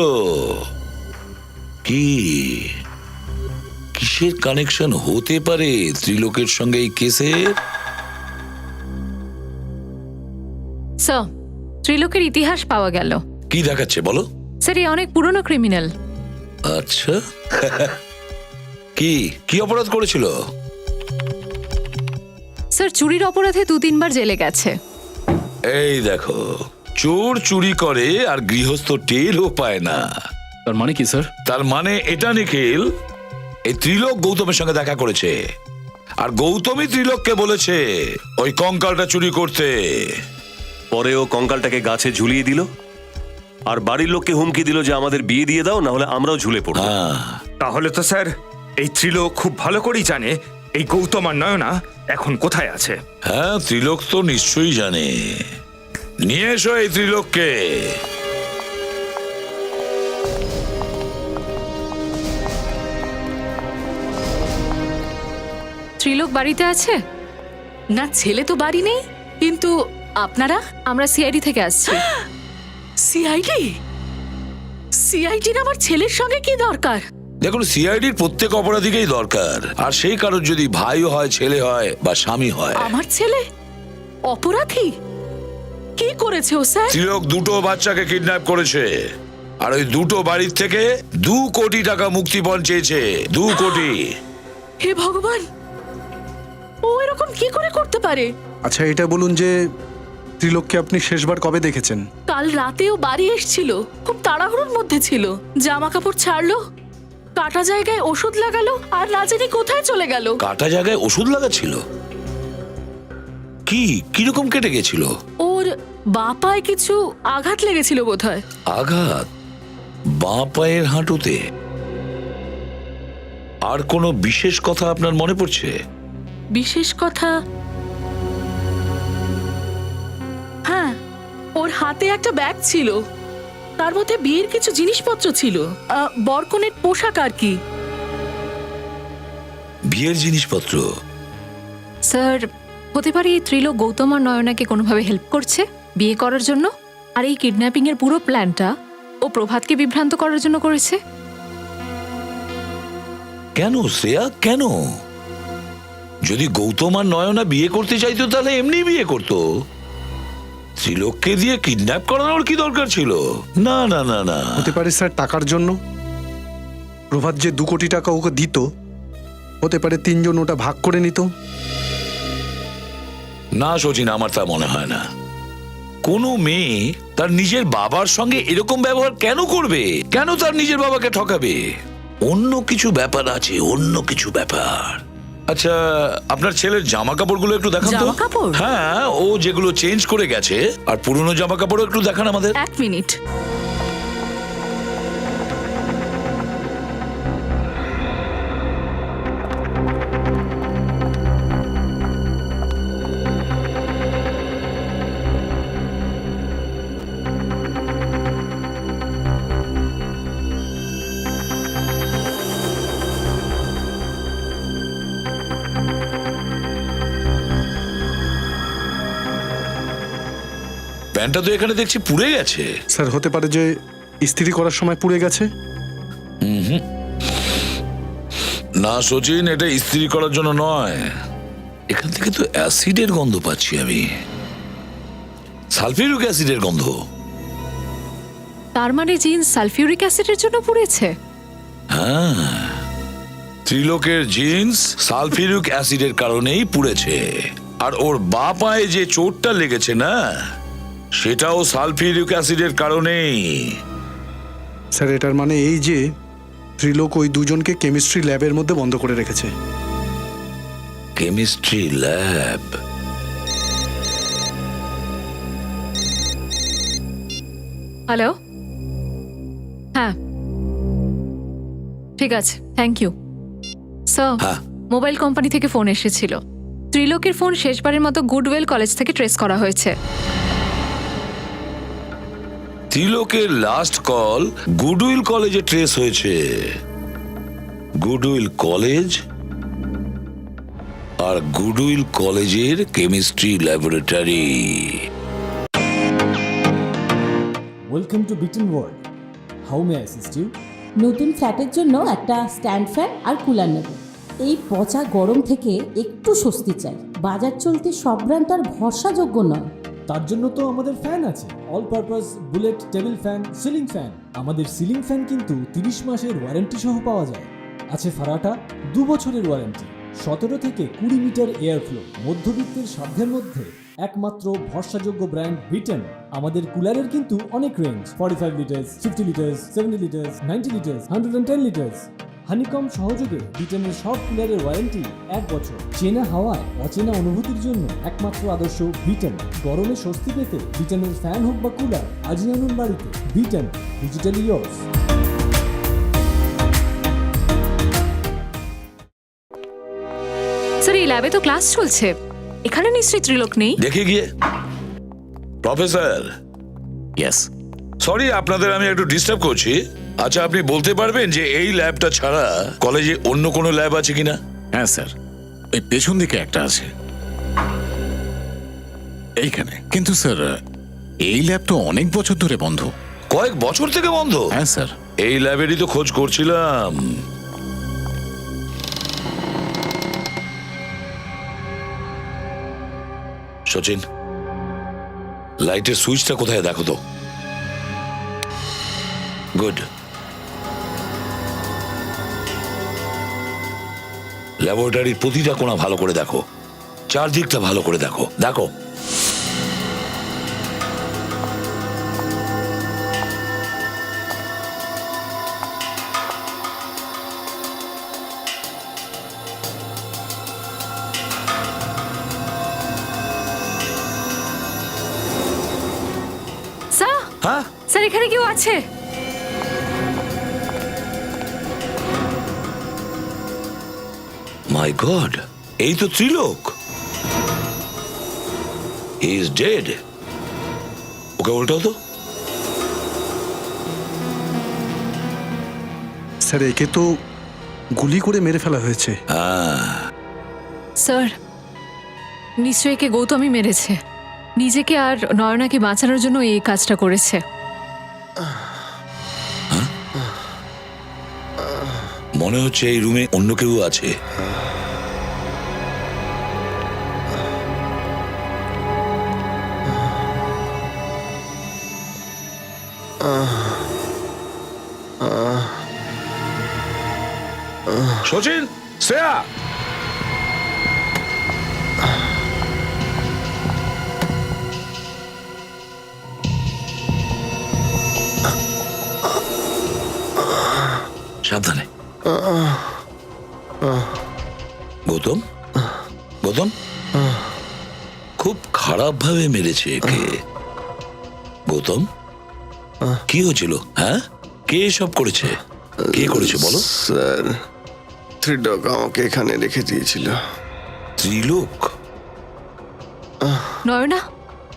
কি কিসের কানেকশন হতে পারে ত্রিলোকের সঙ্গে এই কেসের? স্যার, ত্রিলোকের ইতিহাস পাওয়া গেল। কি দেখাচ্ছে বলো? স্যার, এই অনেক পুরনো ক্রিমিনাল। আচ্ছা, কি কি অপরাধ করেছিল? স্যার, চুরির অপরাধে 2-3 বার জেলে গেছে। এই দেখো, চোর চুরি করে আর গৃহস্থ টেরও পায় না। তার মানে কি স্যার? তার মানে এটা নিখিল, এই ত্রিলোক গৌতমের সঙ্গে দেখা করেছে, আর গৌতমই ত্রিলোককে বলেছে ওই কঙ্কালটা চুরি করতে। পরে ও কঙ্কালটাকে গাছে ঝুলিয়ে দিল, আর বাড়ির লোককে হুমকি দিল যে আমাদের বিয়ে দিয়ে দাও, না হলে আমরাও ঝুলে পড়ব। তাহলে তো স্যার এই ত্রিলোক খুব ভালো করেই জানে এই গৌতম আর নয়না এখন কোথায় আছে। হ্যাঁ, ত্রিলোক তো নিশ্চয়ই জানে। নিয়ে এসো এই ত্রিলোককে। ত্রিলোক বাড়িতে আছে? না, ছেলে তো বাড়ি নেই, কিন্তু আপনারা? আমরা সিআইডি থেকে আসছি। সিআইডি? সিআইডির আমার ছেলের সঙ্গে কি দরকার? দেখুন, সিআইডির প্রত্যেক অপরাধীকেই দরকার, আর সেই কারণ যদি ভাইও হয়, ছেলে হয় বা স্বামী হয়। আমার ছেলে অপরাধী? কি করেছে ও স্যার? ত্রিলোক 2টো বাচ্চাকে কিডন্যাপ করেছে, আর ওই 2টো বাড়ির থেকে 2 কোটি টাকা মুক্তিপণ চেয়েছে। 2 কোটি। হে ভগবান, ও এরকম কি করে করতে পারে? আচ্ছা, এটা বলুন যে ত্রিলোককে আপনি শেষবার কবে দেখেছেন? কাল রাতে ও বাড়ি এসেছিল, খুব তাড়াহুড়োর মধ্যে ছিল, জামা কাপড় ছাড়লো, কাটা জায়গায় ওষুধ লাগালো, আর না জানি কোথায় চলে গেল। কাটা জায়গায় ওষুধ লাগাচ্ছিল? কি কিরকম কেটে গেছিল? ওর বাঁ পায়ে কিছু আঘাত লেগেছিল বোধহয়। আঘাত বাঁ পায়ের হাঁটুতে? আর কোনো বিশেষ কথা আপনার মনে পড়ছে? বিশেষ কথা? হ্যাঁ, ওর হাতে একটা ব্যাগ ছিল, তার মধ্যে বিয়ের কিছু জিনিসপত্র ছিল, বরকনের পোশাক আর কি। বিয়ের জিনিসপত্র? স্যার, হতে পারে এই ত্রিলোক গৌতম আর নয়নাকে কোনোভাবে হেল্প করছে বিয়ে করার জন্য, আর এই কিডন্যাপিং এর পুরো প্ল্যানটা ও প্রভাতকে বিভ্রান্ত করার জন্য করেছে। কেন শ্রেয়া, কেন? যদি গৌতম আর নয়না বিয়ে করতে চাইতো তাহলে এমনি বিয়ে করতো। ত্রিলোককে দিয়ে কিডন্যাপ করানোর কি দরকার ছিল? না না না না। হতে পারে স্যার টাকার জন্য। প্রভাত যে 2 কোটি টাকা ওকে দিত, হতে পারে 3 জন ওটা ভাগ করে নিত। না সচিন, আমার তা মনে হয় না। কোনো মেয়ে তার নিজের বাবার সঙ্গে এরকম ব্যবহার কেন করবে? কেন তার নিজের বাবাকে ঠকাবে? অন্য কিছু ব্যাপার আছে, অন্য কিছু ব্যাপার। আচ্ছা, আপনার ছেলের জামা কাপড়গুলো একটু দেখান তো। জামা কাপড়? হ্যাঁ, ও যেগুলো চেঞ্জ করে গেছে, আর পুরনো জামা কাপড়ও একটু দেখান আমাদের। 1 মিনিট। প্যান্টটা তো এখানে দেখছি পুড়ে গেছে। স্যার, হতে পারে যে ইস্ত্রি করার সময় পুড়ে গেছে। না সচিন, এটা ইস্ত্রি করার জন্য নয়, এখান থেকে তো অ্যাসিডের গন্ধ পাচ্ছি আমি, সালফিউরিক অ্যাসিডের গন্ধ। তার মানে জিন্স সালফিউরিক অ্যাসিডের জন্য পুড়েছে? হ্যাঁ, ত্রিলোকের জিন্স সালফিউরিক অ্যাসিডের কারণেই পুড়েছে। আর ওর বা পায়ে যে চোটটা লেগেছে না, সেটাও সালফিউরিক অ্যাসিডের কারণেই। স্যার এটার মানে এই যে ত্রিলোক ওই দুজনকে কেমিস্ট্রি ল্যাবের মধ্যে বন্ধ করে রেখেছে। Chemistry lab? হ্যালো, হ্যাঁ ঠিক আছে, থ্যাংক ইউ স্যার। হ্যাঁ। মোবাইল কোম্পানি থেকে ফোন এসেছিল। ত্রিলোকের ফোন শেষবারের মতো গুডওয়েল কলেজ থেকে ট্রেস করা হয়েছে। ত্রিলোকের লাস্ট কল গুডউইল কলেজে ট্রেস হয়েছে। গুডউইল কলেজ আর গুডউইল কলেজের chemistry laboratory. Welcome to beaten world, how may I assist you? নতুন ফ্ল্যাটের জন্য একটা স্ট্যান্ড ফ্যান আর কুলার নেব। এই পচা গরম থেকে একটু স্বস্তি চাই। বাজার চলতে সব ব্র্যান্ড আর ভরসাযোগ্য নয়। তার জন্য তো আমাদের ফ্যান আছে, all purpose bullet table fan, ceiling fan. আমাদের সিলিং ফ্যান কিন্তু 30 মাসের ওয়ারেন্টি সহ পাওয়া যায়। আছে ফারাটা 2 বছরের ওয়ারেন্টি, 17 থেকে 20 মিটার এয়ার ফ্লো, মধ্যবিত্তের সাধ্যের মধ্যে একমাত্র ভরসাযোগ্য ব্র্যান্ড বিটেন। আমাদের কুলারের কিন্তু অনেক range, 45 litres, 50 litres, 70 litres, 90 litres, 110 litres. Honeycomb সহযোগে বিটেনের সব কুলারের ওয়ারেন্টি 1 বছর। চেনা হাওয়ায় অচেনা অনুভূতির জন্য একমাত্র আদর্শ বিটেন। গরমে স্বস্তি পেতে বিটেনের ফ্যান হোক বা কুলার, আজই আনুন বাড়িতে। Beaten, digitally yours. স্যার এই ল্যাবে তো ক্লাস চলছে, এখানে নিশ্চয়ই ত্রিলোক নেই। দেখে গিয়ে। প্রফেসর। ইয়েস। সরি আপনাদের আমি একটু ডিস্টার্ব করছি। আচ্ছা, আপনি বলতে পারবেন যে এই ল্যাবটা ছাড়া কলেজে অন্য কোনো ল্যাব আছে কিনা? হ্যাঁ স্যার, এই পেছন দিকে একটা আছে এইখানে। কিন্তু স্যার এই ল্যাব তো অনেক বছর ধরে বন্ধ। কয়েক বছর থেকে বন্ধ? হ্যাঁ স্যার। এই ল্যাবেরই তো খোঁজ করছিলাম। সচিন, লাইটের সুইচটা কোথায় দেখো তো। গুড। ল্যাবরেটরির প্রতিটা কোণা ভালো করে দেখো, চারদিকটা ভালো করে দেখো। দেখো। স্যার, হ্যাঁ স্যার এখানে কেউ আছে? মাই গড, এই তো ত্রিলোক। He is dead. ওকে উল্টাও তো। স্যার একে তো গুলি করে মেরে ফেলা হয়েছে। স্যার নিশ্চয়ই একে গৌতমই মেরেছে। নিজেকে আর নয়নাকে বাঁচানোর জন্য এই কাজটা করেছে। মনে হচ্ছে এই রুমে অন্য কেউ আছে। সচিন, শ্রেয়া। সাবধানে। গৌতম, গৌতম, খুব খারাপ ভাবে মেরেছে একে। গৌতম, কি হয়েছিল? হ্যাঁ, কে সব করেছে? কে করেছে বলো? স্যার ত্রিলোক আমাকে এখানে রেখে দিয়েছিল। ত্রিলোক? নয়না,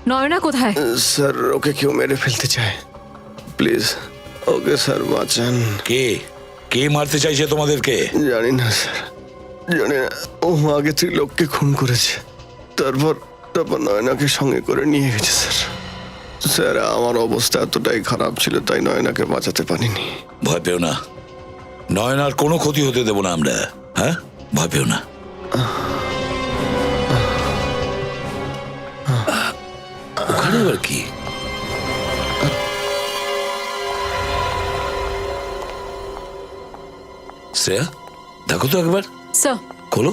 নয়না কোথায়? স্যার ওকে কেউ মেরে ফেলতে চায়, প্লিজ ওকে স্যার বাঁচান। কে কে মারতে চাইছে তোমাদেরকে? জানি না স্যার, জানি না। ও আগে ত্রিলোককে খুন করেছে, তারপর নয়নাকে সঙ্গে করে নিয়ে গেছে স্যার। স্যার আমার অবস্থা এতটাই খারাপ ছিল, তাই নয়নাকে বাঁচাতে পারিনি। ভয় পেও না, নয়নার কোনো ক্ষতি হতে দেব না আমরা। হ্যাঁ, ভয় পেও না। এখানে আবার কি? শ্রেয়া, দেখো তো একবার, স্যার খোলো।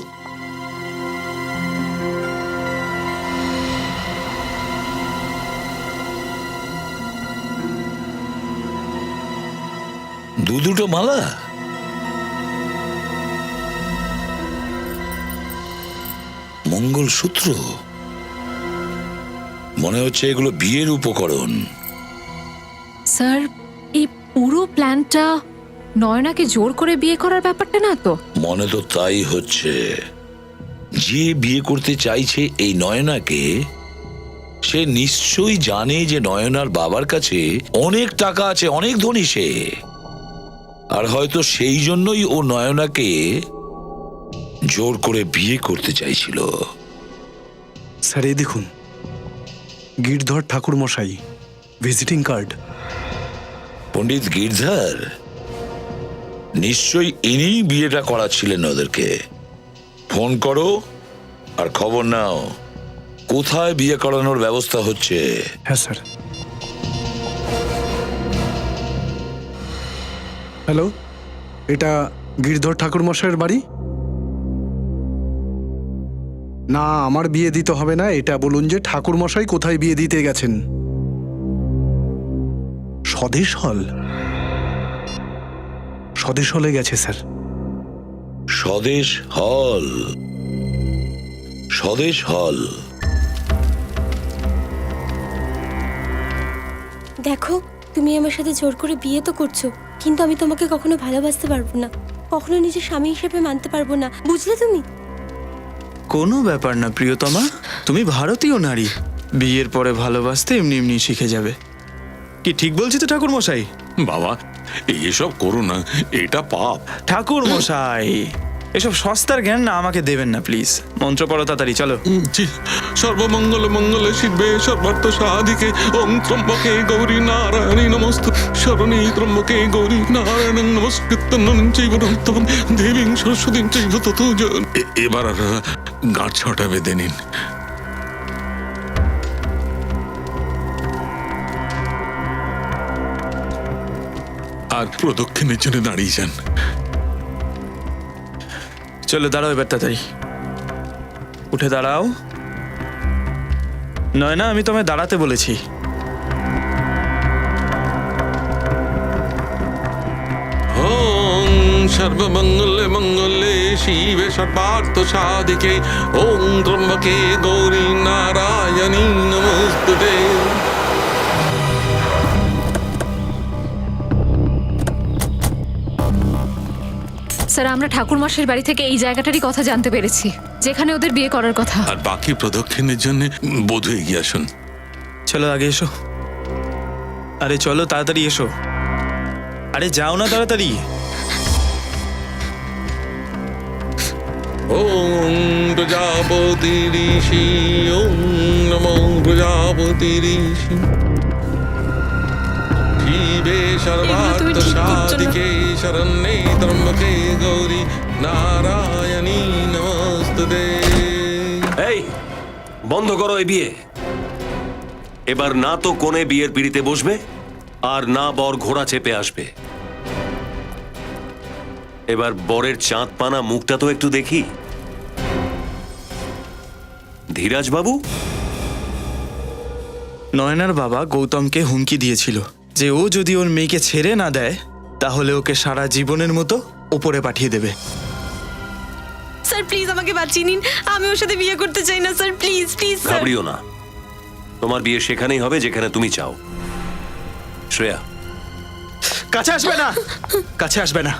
দুটো মালা? মঙ্গলসূত্র? মনে হচ্ছে এগুলো বিয়ের উপকরণ। স্যার এই পুরো প্ল্যানটা নয়নাকে জোর করে বিয়ে করার ব্যাপারটা না তো? মনে তো তাই হচ্ছে। যে বিয়ে করতে চাইছে এই নয়নাকে, সে নিশ্চয়ই জানে যে নয়নার বাবার কাছে অনেক টাকা আছে, অনেক ধনী সে। আর হয়তো সেই জন্যই ও নয়নাকে জোর করে বিয়ে করতে চাইছিল। স্যার এই দেখুন, গিরধর ঠাকুর মশাই, ভিজিটিং কার্ড। পণ্ডিত গিরধর? নিশ্চয়ই ইনিই বিয়েটা করাচ্ছিলেন ওদেরকে। ফোন করো আর খবর নাও কোথায় বিয়ে করানোর ব্যবস্থা হচ্ছে। হ্যাঁ স্যার। হ্যালো, এটা গিরধর ঠাকুর মশাইয়ের বাড়ি? না, আমার বিয়ে দিতে হবে না, এটা বলুন যে ঠাকুর মশাই কোথায় বিয়ে দিতে গেছেন। স্বদেশ হল? স্বদেশ হলে গেছে স্যার। স্বদেশ হল? স্বদেশ হল? দেখো, তুমি আমার সাথে জোর করে বিয়ে তো করছো, কিন্তু আমি তোমাকে কখনো ভালোবাসতে পারবো না, কখনো নিজের স্বামী হিসেবে মানতে পারবো না, বুঝলে তুমি? কোনো ব্যাপার না প্রিয়তমা, তুমি ভারতীয় নারী, বিয়ের পরে ভালোবাসতে এমনি এমনি শিখে যাবে। কি ঠিক বলছি তো ঠাকুর মশাই? বাবা, এসব করো না, এটা পাপ। ঠাকুর মশাই, এসব সস্তার জ্ঞান না আমাকে দেবেন না প্লিজ। মন্ত্র পড়ো তাড়াতাড়ি, চলো। সর্বমঙ্গল মঙ্গলে শিবে সর্বার্থ সাধিকে ওং ত্রম্বকে গৌরী নারায়ণী নমস্তু শরণী ত্রম্বকে গৌরী নারায়ণ নমস্কৃত্যং চৈব নমঃ দেবীং সরস্বতীং চৈব ততো জয়ন। এবার গাঁট ছটা বেঁধে নিন। আর প্রদক্ষিণের জন্য দাঁড়িয়ে যান। চলো দাঁড়াও এবার তাড়াতাড়ি, উঠে দাঁড়াও। নয়না, আমি তোমায় দাঁড়াতে বলেছি। ওং সর্বমঙ্গলে মঙ্গলে শিবে সর্বার্থ সাধিকে ওং ত্রম্বকে গৌরী নারায়ণী নমস্তুতে। স্যার আমরা ঠাকুর মশাইয়ের বাড়ি থেকে এই জায়গাটারই কথা জানতে পেরেছি, যেখানে ওদের বিয়ে করার কথা। আর বাকি প্রদক্ষিণের জন্য বোধ হয়ে গিয়ে আসুন। চলো আগে এসো। আরে চলো তাড়াতাড়ি এসো। আরে যাও না তাড়াতাড়ি। ওং প্রজাপতি ঋষি ওং নমো প্রজাপতি ঋষি শিবে সর্বার্থ সাধিকে শরণ্যে ত্রম্বকে গৌরী নারায়ণী নমস্তুতে। এই বন্ধ করো এই বিয়ে। এবার না তো কোণে বিয়ের পিড়িতে বসবে, আর না বর ঘোড়া চেপে আসবে। এবার বরের চাঁদ পানা মুখটা তো একটু দেখি। ধীরাজ বাবু? নয়নার বাবা গৌতমকে হুমকি দিয়েছিল যে ও যদি ওর মেয়েকে ছেড়ে না দেয় তাহলে ওকে সারা জীবনের মতো উপরে পাঠিয়ে দেবে। স্যার প্লিজ আমাকে বাঁচিয়ে নিন, আমি ওর সাথে বিয়ে করতে চাই না স্যার, প্লিজ প্লিজ স্যার। ঘাবড়িও না, তোমার বিয়ে সেখানেই হবে যেখানে তুমি চাও। শ্রেয়া, কাছে আসবে না, কাছে আসবে না।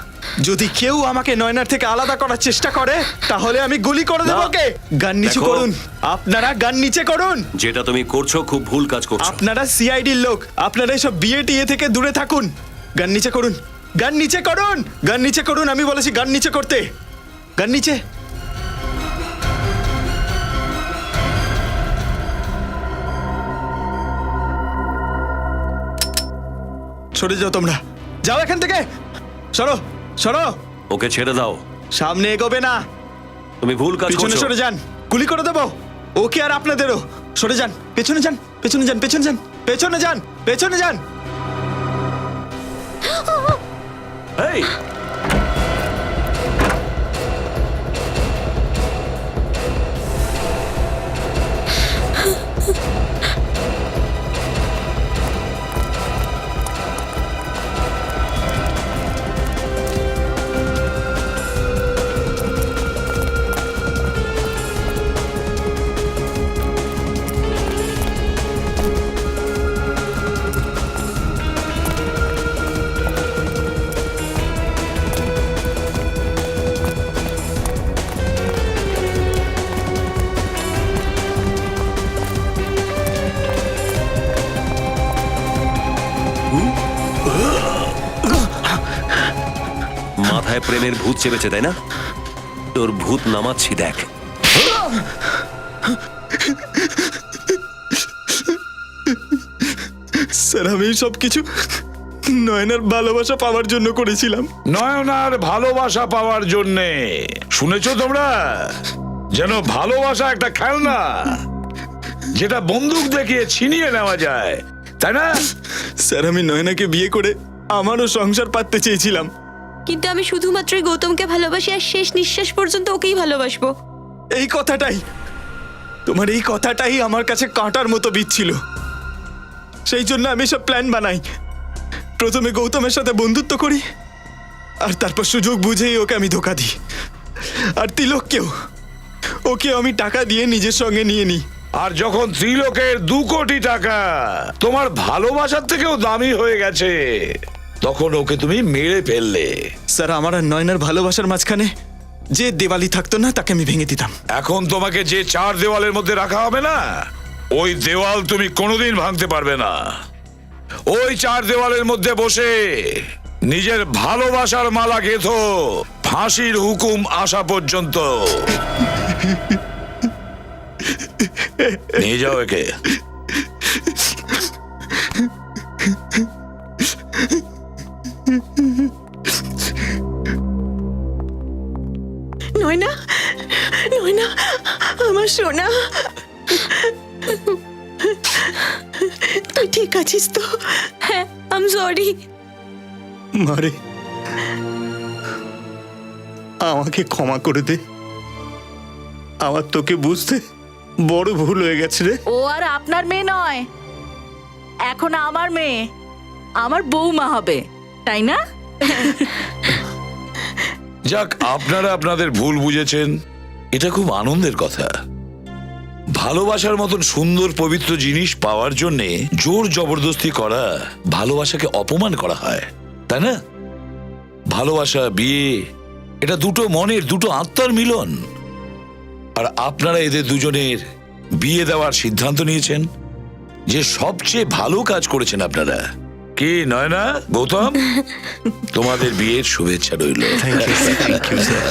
যদি কেউ আমাকে নয়নার থেকে আলাদা করার চেষ্টা করে তাহলে আমি গুলি করে দেবো ওকে। গান নিচে দেখো। করুন, আপনারা গান নিচে করুন। যেটা তুমি করছো খুব ভুল কাজ করছো। আপনারা সিআইডির লোক, আপনারা এইসব বিয়ে টিয়ে থেকে দূরে থাকুন। গান নিচে করুন, গান নিচে করুন, গান নিচে করুন। আমি বলেছি গান নিচে করতে। গান নিচে। সরে যাও তোমরা, যাও এখান থেকে, সরো সরো। ওকে ছেড়ে দাও। সামনে এগোবে না, তুমি ভুল কাজ পিছনে করছো। সরে যান, গুলি করে দেবো ওকে আর আপনাদেরও। সরে যান। পেছনে যান, পেছনে যান, পেছনে যান, পেছনে যান, পেছনে যান। এই মাথায় প্রেমের ভূত চেপেছে, তাই না? তোর ভূত নামাচ্ছি, দেখ। স্যার, আমি সব কিছু নয়নার ভালোবাসা পাওয়ার জন্য করেছিলাম। নয়নার ভালোবাসা পাওয়ার জন্যে। শুনেছো তোমরা? যেন ভালোবাসা একটা খেলনা যেটা বন্দুক দেখিয়ে ছিনিয়ে নেওয়া যায়, তাই না? স্যার, আমি নয়নাকে বিয়ে করে আমারও সংসার পাততে চেয়েছিলাম। কিন্তু আমি শুধুমাত্রই গৌতমকে ভালোবাসি আর শেষ নিঃশ্বাস পর্যন্ত ওকেই ভালোবাসবো। এই কথাটাই, তোমার এই কথাটাই আমার কাছে কাঁটার মতো বিচ্ছিল। সেই জন্য আমি সব প্ল্যান বানাই। প্রথমে গৌতমের সাথে বন্ধুত্ব করি, আর তারপর সুযোগ বুঝেই ওকে আমি ধোকা দিই। আর তিলককেও, ওকেও আমি টাকা দিয়ে নিজের সঙ্গে নিয়ে নিই। আর যখন ত্রিলোকের 2 কোটি টাকা তোমার ভালোবাসার থেকেও দামি হয়ে গেছে, তখন ওকে তুমি মেরে ফেললে। স্যার, আমার আর নয়নার ভালোবাসার মাঝখানে যে দেওয়ালি থাকতো না, তাকে আমি ভেঙে দিতাম। এখন তোমাকে যে 4 দেওয়ালের মধ্যে রাখা হবে না, ওই দেওয়াল তুমি কোনোদিন ভাঙতে পারবে না। ওই 4 দেওয়ালের মধ্যে বসে নিজের ভালোবাসার মালা গেঁথো ফাঁসির হুকুম আসা পর্যন্ত। নিয়ে যাও একে। নয়না, নয়না, আমার সোনা, তুই ঠিক আছিস তো? হ্যাঁ, আই এম সরি। মারে, আমাকে ক্ষমা করে দে। আমার তোকে বুঝতে বড় ভুল হয়ে গেছে রে। ও আর আপনার মেয়ে নয়, এখন আমার মেয়ে, আমার বৌমা হবে, তাই না? যাক, আপনারা আপনাদের ভুল বুঝেছেন, এটা খুব আনন্দের কথা। ভালোবাসার মতন সুন্দর পবিত্র জিনিস পাওয়ার জন্যে জোর জবরদস্তি করা ভালোবাসাকে অপমান করা হয়, তাই না? ভালোবাসা, বিয়ে, এটা দুটো মনের, দুটো আত্মার মিলন। আর আপনারা এদের দুজনের বিয়ে দেওয়ার সিদ্ধান্ত নিয়েছেন, যে সবচেয়ে ভালো কাজ করেছেন আপনারা। কি নয়না, গৌতম, তোমাদের বিয়ের শুভেচ্ছা রইল। Thank you sir.